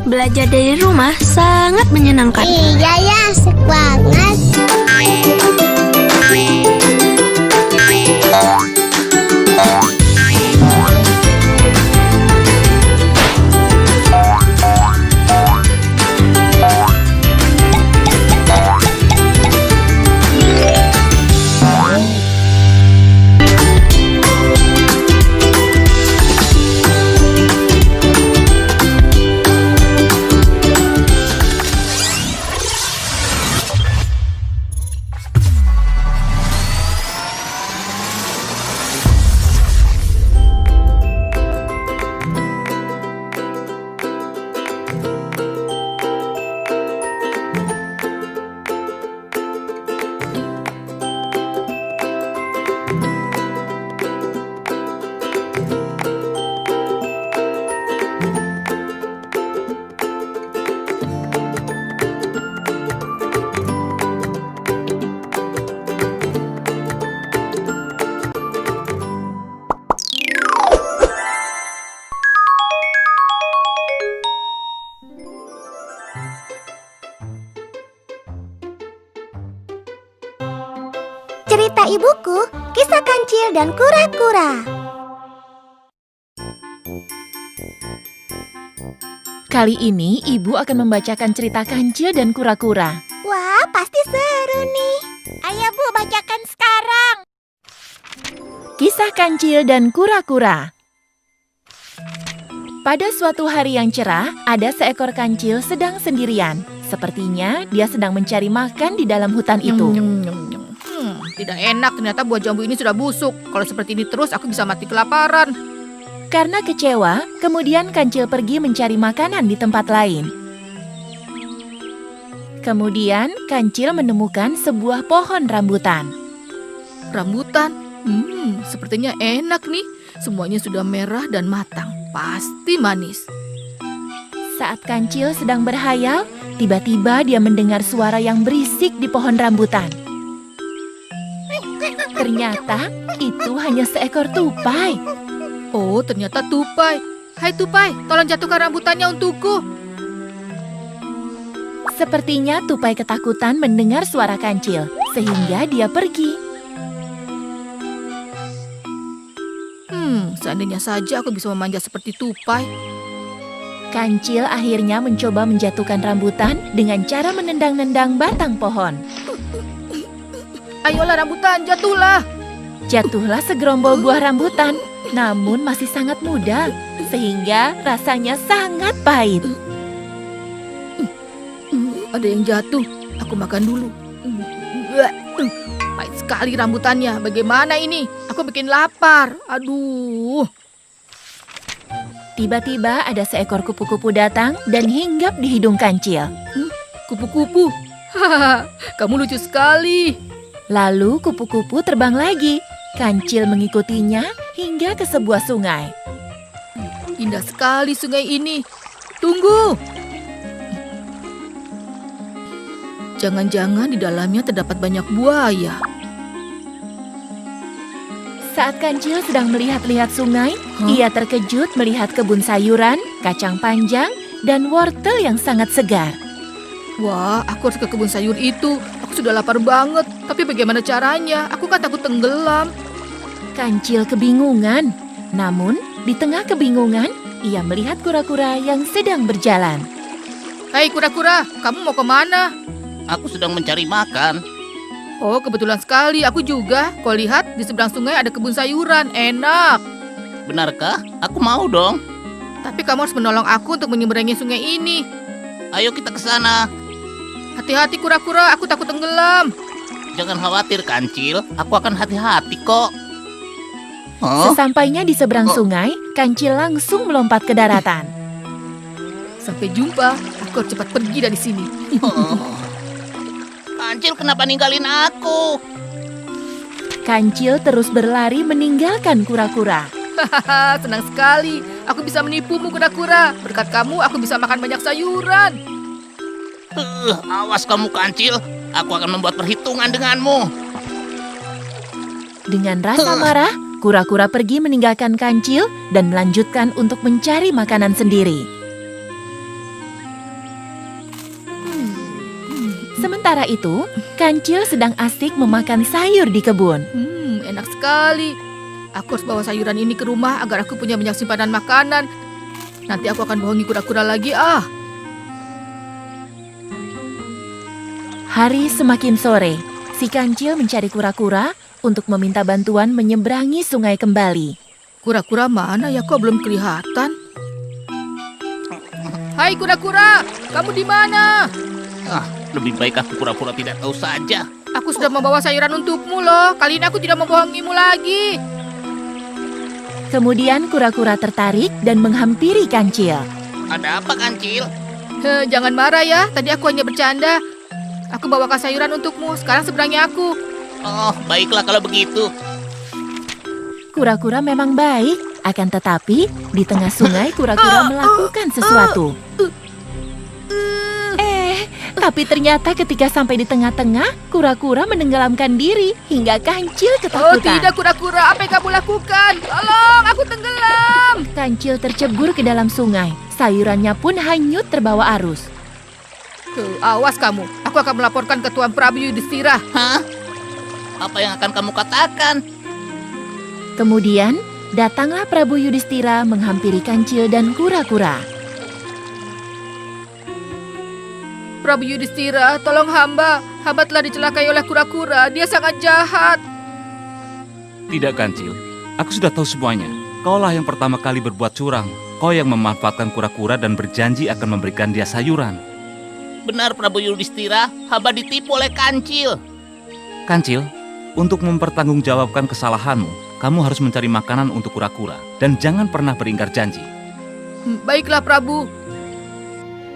Belajar dari rumah sangat menyenangkan. Iya ya, asik banget. Cerita ibuku, kisah kancil dan kura-kura. Kali ini ibu akan membacakan cerita kancil dan kura-kura. Wah, pasti seru nih. Ayo Bu, bacakan sekarang. Kisah kancil dan kura-kura. Pada suatu hari yang cerah, ada seekor kancil sedang sendirian. Sepertinya dia sedang mencari makan di dalam hutan itu. Tidak enak, ternyata buah jambu ini sudah busuk. Kalau seperti ini terus, aku bisa mati kelaparan. Karena kecewa, kemudian kancil pergi mencari makanan di tempat lain. Kemudian, kancil menemukan sebuah pohon rambutan. Rambutan? Sepertinya enak nih. Semuanya sudah merah dan matang. Pasti manis. Saat kancil sedang berhayal, tiba-tiba dia mendengar suara yang berisik di pohon rambutan. Ternyata itu hanya seekor tupai. Oh, ternyata tupai. Hai tupai, tolong jatuhkan rambutannya untukku. Sepertinya tupai ketakutan mendengar suara kancil, sehingga dia pergi. Seandainya saja aku bisa memanjat seperti tupai. Kancil akhirnya mencoba menjatuhkan rambutan dengan cara menendang-nendang batang pohon. Ayolah rambutan, jatuhlah. Jatuhlah segerombol buah rambutan, namun masih sangat muda, sehingga rasanya sangat pahit. Ada yang jatuh, aku makan dulu. Pahit sekali rambutannya, bagaimana ini? Aku bikin lapar, aduh. Tiba-tiba ada seekor kupu-kupu datang dan hinggap di hidung kancil. Kupu-kupu, hahaha, kamu lucu sekali. Lalu kupu-kupu terbang lagi. Kancil mengikutinya hingga ke sebuah sungai. Indah sekali sungai ini. Tunggu. Jangan-jangan di dalamnya terdapat banyak buaya. Saat kancil sedang melihat-lihat sungai, ia terkejut melihat kebun sayuran, kacang panjang, dan wortel yang sangat segar. Wah, aku harus ke kebun sayur itu. Aku sudah lapar banget. Tapi bagaimana caranya? Aku kan takut tenggelam. Kancil kebingungan. Namun, di tengah kebingungan, ia melihat kura-kura yang sedang berjalan. Hai kura-kura, kamu mau kemana? Aku sedang mencari makan. Oh, kebetulan sekali. Aku juga. Kau lihat, di seberang sungai ada kebun sayuran. Enak. Benarkah? Aku mau dong. Tapi kamu harus menolong aku untuk menyeberangi sungai ini. Ayo kita ke sana. Hati-hati kura-kura, aku takut tenggelam. Jangan khawatir, Kancil. Aku akan hati-hati kok. Huh? Sesampainya di seberang sungai, Kancil langsung melompat ke daratan. Sampai jumpa. Aku harus cepat pergi dari sini. Kancil, kenapa ninggalin aku? Kancil terus berlari meninggalkan kura-kura. Hahaha, senang sekali. Aku bisa menipumu kura-kura. Berkat kamu, aku bisa makan banyak sayuran. Awas kamu, Kancil. Aku akan membuat perhitungan denganmu. Dengan rasa marah, kura-kura pergi meninggalkan Kancil dan melanjutkan untuk mencari makanan sendiri. Sementara itu, Kancil sedang asik memakan sayur di kebun. Enak sekali. Aku harus bawa sayuran ini ke rumah agar aku punya banyak simpanan makanan. Nanti aku akan bohongi kura-kura lagi. Hari semakin sore, si Kancil mencari kura-kura untuk meminta bantuan menyeberangi sungai kembali. Kura-kura mana ya, kok belum kelihatan? Hai kura-kura, kamu di mana? Lebih baik aku pura-pura tidak tahu saja. Aku sudah membawa sayuran untukmu loh. Kali ini aku tidak membohongimu lagi. Kemudian kura-kura tertarik dan menghampiri Kancil. Ada apa, Kancil? Jangan marah ya, tadi aku hanya bercanda. Aku bawakan sayuran untukmu, sekarang seberangi aku. Oh, baiklah kalau begitu. Kura-kura memang baik, akan tetapi di tengah sungai kura-kura melakukan sesuatu. Tapi ternyata ketika sampai di tengah-tengah, kura-kura menenggelamkan diri hingga Kancil Oh ketakutan. tidak kura-kura, apa yang kamu lakukan? Tolong, aku tenggelam. Kancil tercebur ke dalam sungai. Sayurannya pun hanyut terbawa arus. Awas kamu, aku akan melaporkan ke Tuan Prabu Yudhistira. Hah? Apa yang akan kamu katakan? Kemudian, datanglah Prabu Yudhistira menghampiri Kancil dan kura-kura. Prabu Yudhistira, tolong hamba. Hamba telah dicelakai oleh kura-kura, dia sangat jahat. Tidak, Kancil. Aku sudah tahu semuanya. Kaulah yang pertama kali berbuat curang. Kau yang memanfaatkan kura-kura dan berjanji akan memberikan dia sayuran. Benar, Prabu Yudhistira, hamba ditipu oleh Kancil. Kancil, untuk mempertanggungjawabkan kesalahanmu, kamu harus mencari makanan untuk kura-kura. Dan jangan pernah beringkar janji. Baiklah, Prabu.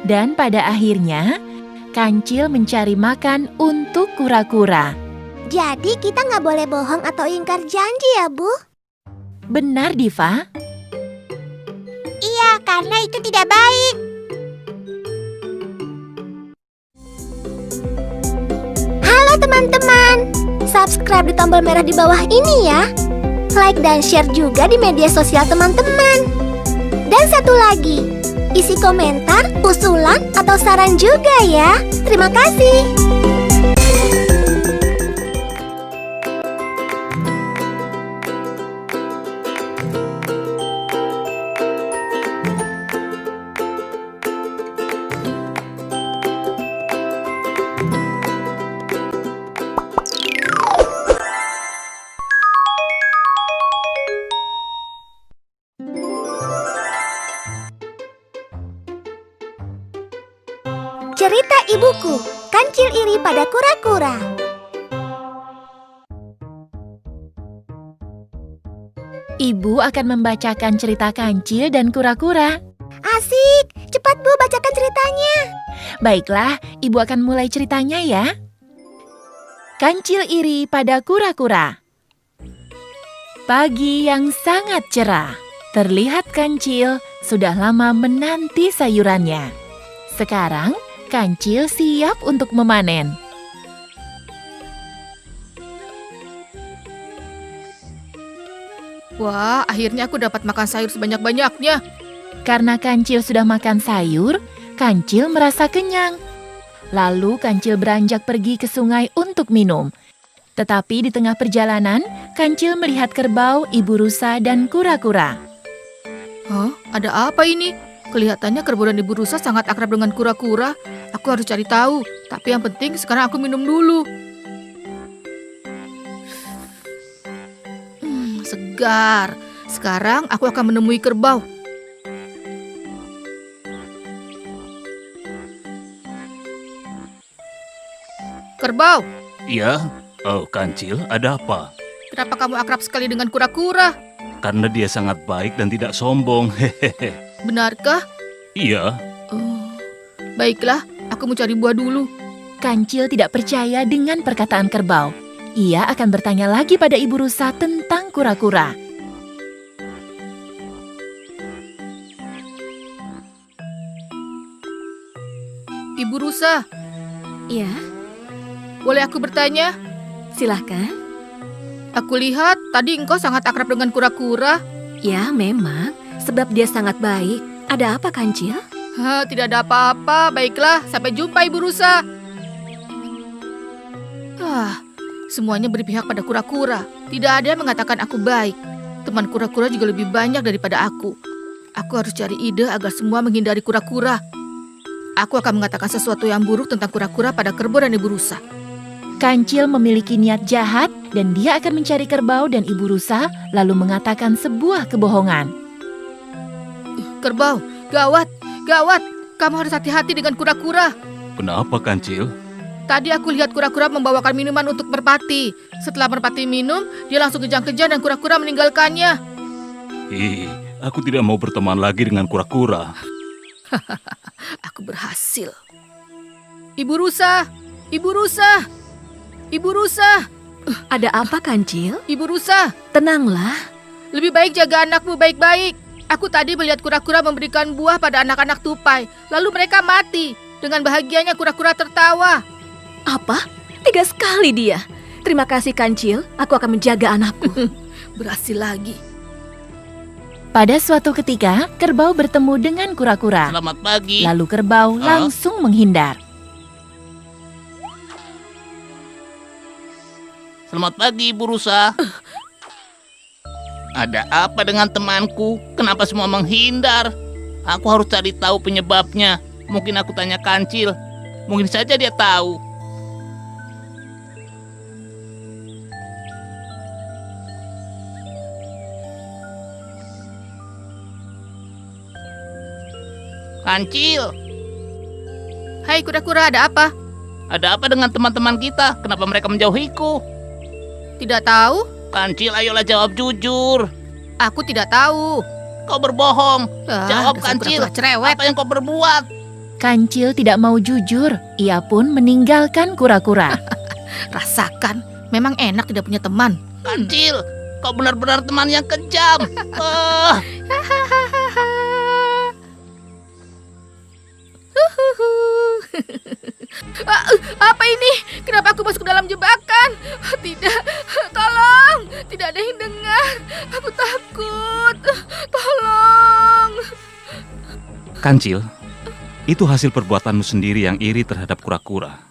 Dan pada akhirnya, Kancil mencari makan untuk kura-kura. Jadi kita nggak boleh bohong atau ingkar janji ya, Bu? Benar, Diva? Iya, karena itu tidak baik. Halo teman-teman, subscribe di tombol merah di bawah ini ya. Like dan share juga di media sosial teman-teman. Dan satu lagi, isi komentar, usulan, atau saran juga ya. Terima kasih. Cerita ibuku, Kancil iri pada kura-kura. Ibu akan membacakan cerita Kancil dan kura-kura. Asik, cepat Bu, bacakan ceritanya. Baiklah, Ibu akan mulai ceritanya ya. Kancil iri pada kura-kura. Pagi yang sangat cerah. Terlihat Kancil sudah lama menanti sayurannya. Sekarang, Kancil siap untuk memanen. Wah, akhirnya aku dapat makan sayur sebanyak-banyaknya. Karena Kancil sudah makan sayur, Kancil merasa kenyang. Lalu Kancil beranjak pergi ke sungai untuk minum. Tetapi di tengah perjalanan, Kancil melihat kerbau, ibu rusa, dan kura-kura. Hah? Ada apa ini? Kelihatannya kerbau dan ibu rusa sangat akrab dengan kura-kura. Aku harus cari tahu. Tapi yang penting sekarang aku minum dulu. Segar. Sekarang aku akan menemui kerbau. Kerbau, Iya? Oh, Kancil, ada apa? kenapa kamu akrab sekali dengan kura-kura? Karena dia sangat baik dan tidak sombong. Hehehe. Benarkah? Iya. Oh, baiklah, aku mau cari buah dulu. Kancil tidak percaya dengan perkataan kerbau. Ia akan bertanya lagi pada ibu rusa tentang kura-kura. Ibu rusa, Ya, boleh aku bertanya? silahkan. Aku lihat tadi engkau sangat akrab dengan kura-kura. Ya, memang. Sebab dia sangat baik. Ada apa, Kancil? Hah, tidak ada apa-apa. Baiklah, sampai jumpa Ibu Rusa. Semuanya berpihak pada kura-kura. Tidak ada yang mengatakan aku baik. Teman kura-kura juga lebih banyak daripada aku. Aku harus cari ide agar semua menghindari kura-kura. Aku akan mengatakan sesuatu yang buruk tentang kura-kura pada kerbau dan ibu rusa. Kancil memiliki niat jahat dan dia akan mencari kerbau dan ibu rusa lalu mengatakan sebuah kebohongan. Kerbau, gawat, gawat. Kamu harus hati-hati dengan kura-kura. Kenapa, Kancil? Tadi aku lihat kura-kura membawakan minuman untuk merpati. Setelah merpati minum, dia langsung kejang-kejang dan kura-kura meninggalkannya. Aku tidak mau berteman lagi dengan kura-kura. Aku berhasil. Ibu rusa, ibu rusa, ibu rusa, Ada apa, Kancil? ibu rusa. Tenanglah. Lebih baik jaga anakmu baik-baik. Aku tadi melihat kura-kura memberikan buah pada anak-anak tupai. Lalu mereka mati. Dengan bahagianya kura-kura tertawa. Apa? Tega sekali dia. Terima kasih, Kancil. Aku akan menjaga anakku. Berhasil lagi. Pada suatu ketika, kerbau bertemu dengan kura-kura. Selamat pagi. Lalu kerbau langsung menghindar. Selamat pagi, Ibu Rusa. Ada apa dengan temanku? Kenapa semua menghindar? Aku harus cari tahu penyebabnya. Mungkin aku tanya Kancil. Mungkin saja dia tahu. Kancil, Hai kura-kura, ada apa? ada apa dengan teman-teman kita? Kenapa mereka menjauhiku? Tidak tahu? Kancil, ayolah jawab jujur. Aku tidak tahu. Kau berbohong. Jawab, Dasar Kancil. kura-kura cerewet. Apa yang kau berbuat? Kancil tidak mau jujur. Ia pun meninggalkan kura-kura. Rasakan, memang enak tidak punya teman. Kancil, kau benar-benar teman yang kejam. Apa ini? Kenapa aku masuk ke dalam jebakan? Tidak, tolong. Tidak ada yang dengar. Aku takut. Tolong. Kancil, itu hasil perbuatanmu sendiri yang iri terhadap kura-kura.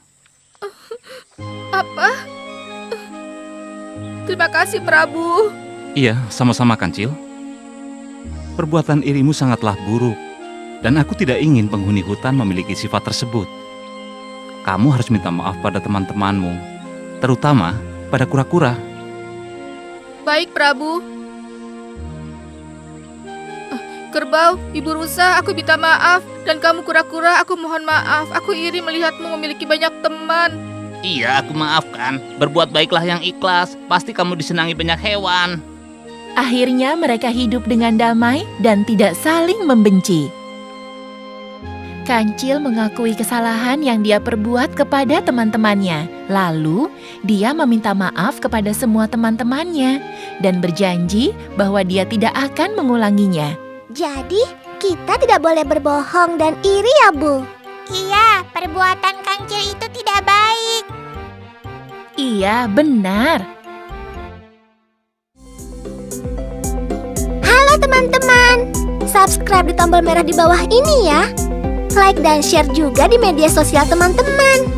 Apa? Terima kasih, Prabu. Iya, sama-sama Kancil. Perbuatan irimu sangatlah buruk, dan aku tidak ingin penghuni hutan memiliki sifat tersebut. Kamu harus minta maaf pada teman-temanmu, terutama pada kura-kura. Baik, Prabu. Kerbau, Ibu Rusa, aku minta maaf. Dan kamu kura-kura, aku mohon maaf. Aku iri melihatmu memiliki banyak teman. Iya, aku maafkan. Berbuat baiklah yang ikhlas. Pasti kamu disenangi banyak hewan. Akhirnya mereka hidup dengan damai dan tidak saling membenci. Kancil mengakui kesalahan yang dia perbuat kepada teman-temannya. Lalu, dia meminta maaf kepada semua teman-temannya dan berjanji bahwa dia tidak akan mengulanginya. Jadi, kita tidak boleh berbohong dan iri ya, Bu? Iya, perbuatan Kancil itu tidak baik. Iya, benar. Halo teman-teman, subscribe di tombol merah di bawah ini ya. Like dan share juga di media sosial teman-teman.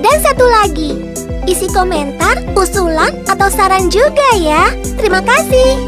Dan satu lagi, isi komentar, usulan, atau saran juga ya. Terima kasih.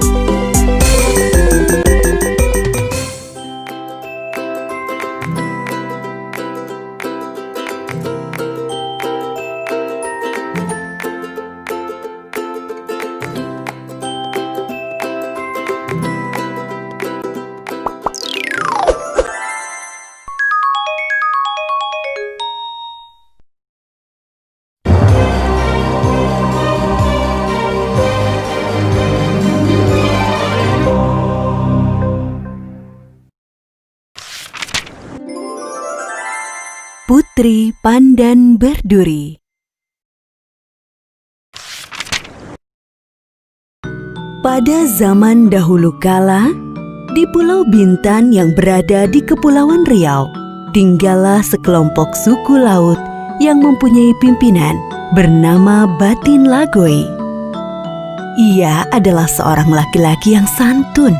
Putri Pandan Berduri. Pada zaman dahulu kala, di Pulau Bintan yang berada di Kepulauan Riau, tinggallah sekelompok suku laut yang mempunyai pimpinan bernama Batin Lagoi. Ia adalah seorang laki-laki yang santun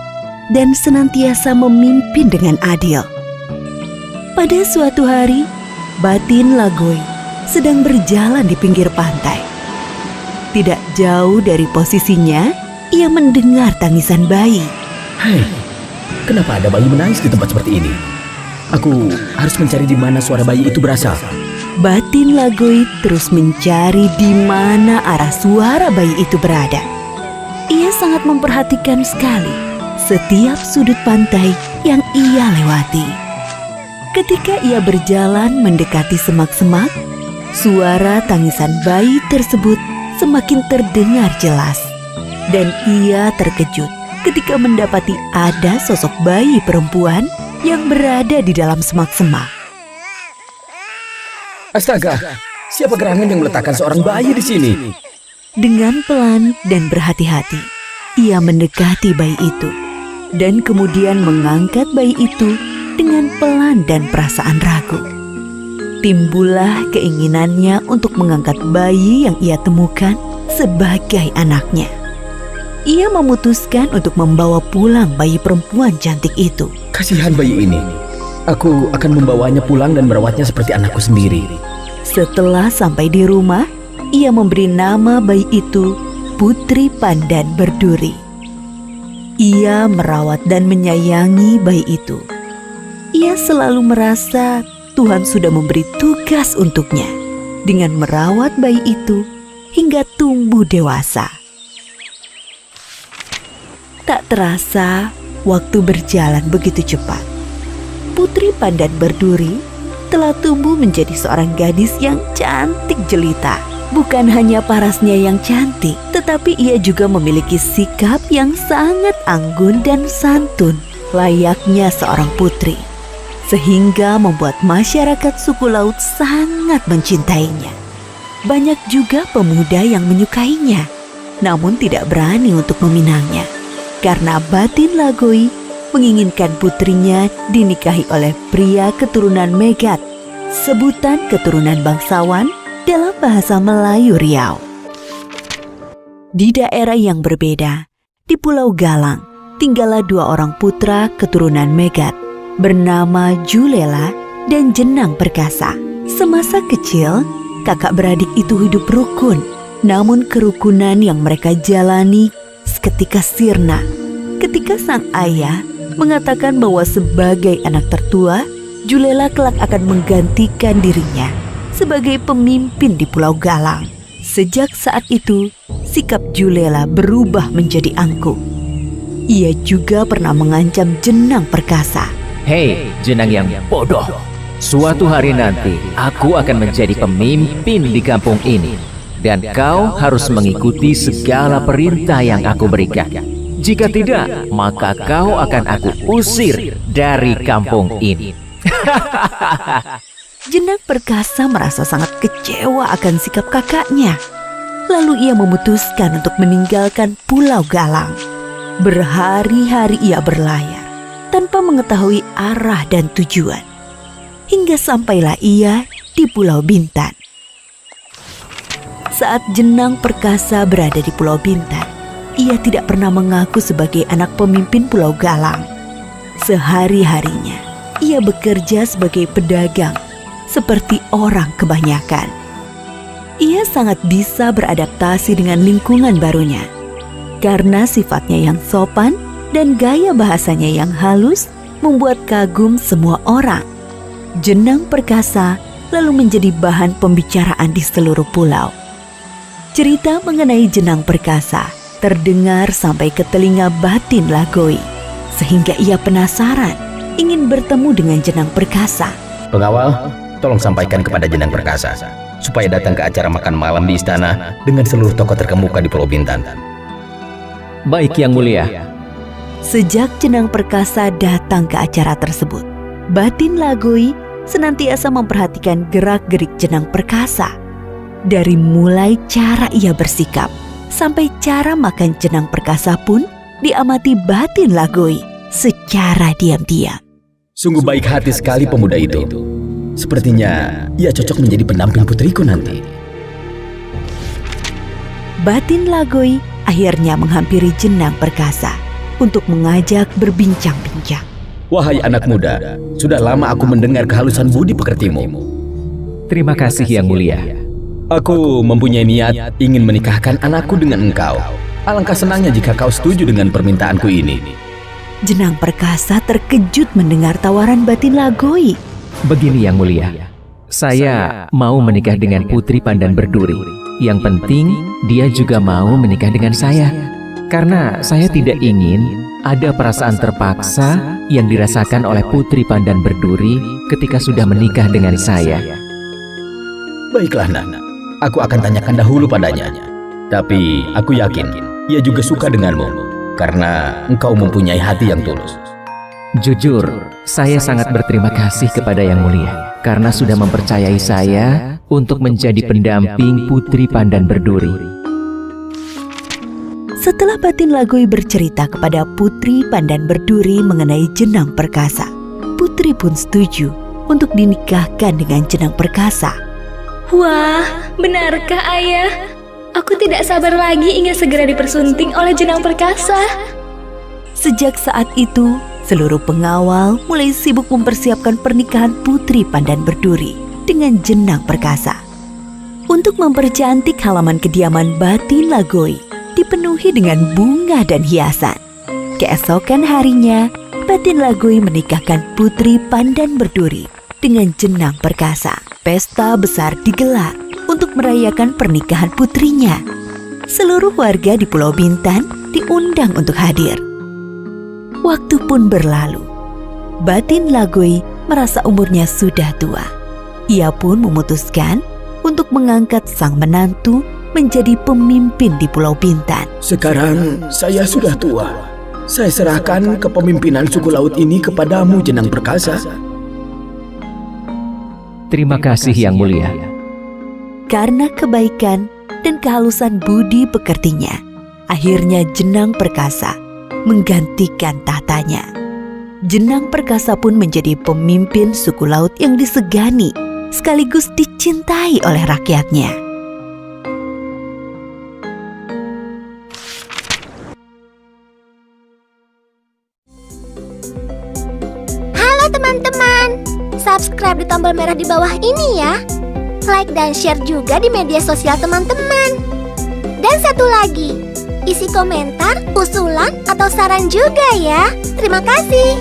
dan senantiasa memimpin dengan adil. Pada suatu hari, Batin Lagoi sedang berjalan di pinggir pantai. Tidak jauh dari posisinya, ia mendengar tangisan bayi. Hai, kenapa ada bayi menangis di tempat seperti ini? Aku harus mencari di mana suara bayi itu berasal. Batin Lagoi terus mencari di mana arah suara bayi itu berada. Ia sangat memperhatikan sekali setiap sudut pantai yang ia lewati. Ketika ia berjalan mendekati semak-semak, suara tangisan bayi tersebut semakin terdengar jelas. Dan ia terkejut ketika mendapati ada sosok bayi perempuan yang berada di dalam semak-semak. Astaga, siapa gerangan yang meletakkan seorang bayi di sini? Dengan pelan dan berhati-hati, ia mendekati bayi itu dan kemudian mengangkat bayi itu dengan pelan dan perasaan ragu. Timbullah keinginannya untuk mengangkat bayi yang ia temukan sebagai anaknya. Ia memutuskan untuk membawa pulang bayi perempuan cantik itu. Kasihan bayi ini. Aku akan membawanya pulang dan merawatnya seperti anakku sendiri. Setelah sampai di rumah, ia memberi nama bayi itu Putri Pandan Berduri. Ia merawat dan menyayangi bayi itu. Ia selalu merasa Tuhan sudah memberi tugas untuknya dengan merawat bayi itu hingga tumbuh dewasa. Tak terasa, waktu berjalan begitu cepat. Putri Pandan Berduri telah tumbuh menjadi seorang gadis yang cantik jelita. Bukan hanya parasnya yang cantik, tetapi ia juga memiliki sikap yang sangat anggun dan santun, layaknya seorang putri. Sehingga membuat masyarakat suku laut sangat mencintainya. Banyak juga pemuda yang menyukainya, namun tidak berani untuk meminangnya. Karena Batin Lagoi menginginkan putrinya dinikahi oleh pria keturunan Megat, sebutan keturunan bangsawan dalam bahasa Melayu Riau. Di daerah yang berbeda, di Pulau Galang, tinggallah dua orang putra keturunan Megat, bernama Julela dan Jenang Perkasa. Semasa kecil, kakak beradik itu hidup rukun, namun kerukunan yang mereka jalani seketika sirna ketika sang ayah mengatakan bahwa sebagai anak tertua, Julela kelak akan menggantikan dirinya sebagai pemimpin di Pulau Galang. Sejak saat itu, sikap Julela berubah menjadi angkuh. Ia juga pernah mengancam Jenang Perkasa. Hei, Jenang yang bodoh. Suatu hari nanti, aku akan menjadi pemimpin di kampung ini. Dan kau harus mengikuti segala perintah yang aku berikan. Jika tidak, maka kau akan aku usir dari kampung ini. Jenang Perkasa merasa sangat kecewa akan sikap kakaknya. Lalu ia memutuskan untuk meninggalkan Pulau Galang. Berhari-hari ia berlayar tanpa mengetahui arah dan tujuan. Hingga sampailah ia di Pulau Bintan. Saat Jenang Perkasa berada di Pulau Bintan, ia tidak pernah mengaku sebagai anak pemimpin Pulau Galang. Sehari-harinya, ia bekerja sebagai pedagang, seperti orang kebanyakan. Ia sangat bisa beradaptasi dengan lingkungan barunya. Karena sifatnya yang sopan dan gaya bahasanya yang halus, membuat kagum semua orang. Jenang Perkasa lalu menjadi bahan pembicaraan di seluruh pulau. Cerita mengenai Jenang Perkasa terdengar sampai ke telinga Batin Lagoi, sehingga ia penasaran ingin bertemu dengan Jenang Perkasa. Pengawal, tolong sampaikan kepada Jenang Perkasa supaya datang ke acara makan malam di istana dengan seluruh tokoh terkemuka di Pulau Bintan. Baik, Yang Mulia. Sejak Jenang Perkasa datang ke acara tersebut, Batin Lagoi senantiasa memperhatikan gerak-gerik Jenang Perkasa. Dari mulai cara ia bersikap, sampai cara makan Jenang Perkasa pun diamati Batin Lagoi secara diam-diam. Sungguh baik hati sekali pemuda itu. Sepertinya ia cocok menjadi pendamping putriku nanti. Batin Lagoi akhirnya menghampiri Jenang Perkasa untuk mengajak berbincang-bincang. Wahai anak muda, sudah lama aku mendengar kehalusan budi pekertimu. Terima kasih Yang Mulia. Aku mempunyai niat ingin menikahkan anakku dengan engkau. Alangkah senangnya jika kau setuju dengan permintaanku ini. Jenang Perkasa terkejut mendengar tawaran batin Lagoi. Begini Yang Mulia, saya mau menikah dengan Putri Pandan Berduri. Yang penting, dia juga mau menikah dengan saya. Karena saya tidak ingin ada perasaan terpaksa yang dirasakan oleh Putri Pandan Berduri ketika sudah menikah dengan saya. Baiklah, Nak. Aku akan tanyakan dahulu padanya. Tapi aku yakin ia juga suka denganmu karena engkau mempunyai hati yang tulus. Jujur, saya sangat berterima kasih kepada Yang Mulia karena sudah mempercayai saya untuk menjadi pendamping Putri Pandan Berduri. Setelah batin Lagoi bercerita kepada Putri Pandan Berduri mengenai Jenang Perkasa, Putri pun setuju untuk dinikahkan dengan Jenang Perkasa. Wah, benarkah ayah? Aku tidak sabar lagi ingin segera dipersunting oleh Jenang Perkasa. Sejak saat itu, seluruh pengawal mulai sibuk mempersiapkan pernikahan Putri Pandan Berduri dengan Jenang Perkasa. Untuk mempercantik halaman kediaman batin Lagoi, dipenuhi dengan bunga dan hiasan. Keesokan harinya, batin Lagoi menikahkan Putri Pandan Berduri dengan Jenang Perkasa. Pesta besar digelar untuk merayakan pernikahan putrinya. Seluruh warga di Pulau Bintan diundang untuk hadir. Waktu pun berlalu. Batin Lagoi merasa umurnya sudah tua. Ia pun memutuskan untuk mengangkat sang menantu menjadi pemimpin di Pulau Bintan. Sekarang saya sudah tua. Saya serahkan kepemimpinan suku laut ini kepadamu, Jenang Perkasa. Terima kasih Yang Mulia. Karena kebaikan dan kehalusan budi pekertinya, akhirnya Jenang Perkasa menggantikan tahtanya. Jenang Perkasa pun menjadi pemimpin suku laut yang disegani, sekaligus dicintai oleh rakyatnya. Halo teman-teman, subscribe di tombol merah di bawah ini ya. Like dan share juga di media sosial teman-teman. Dan satu lagi, isi komentar, usulan, atau saran juga ya. Terima kasih.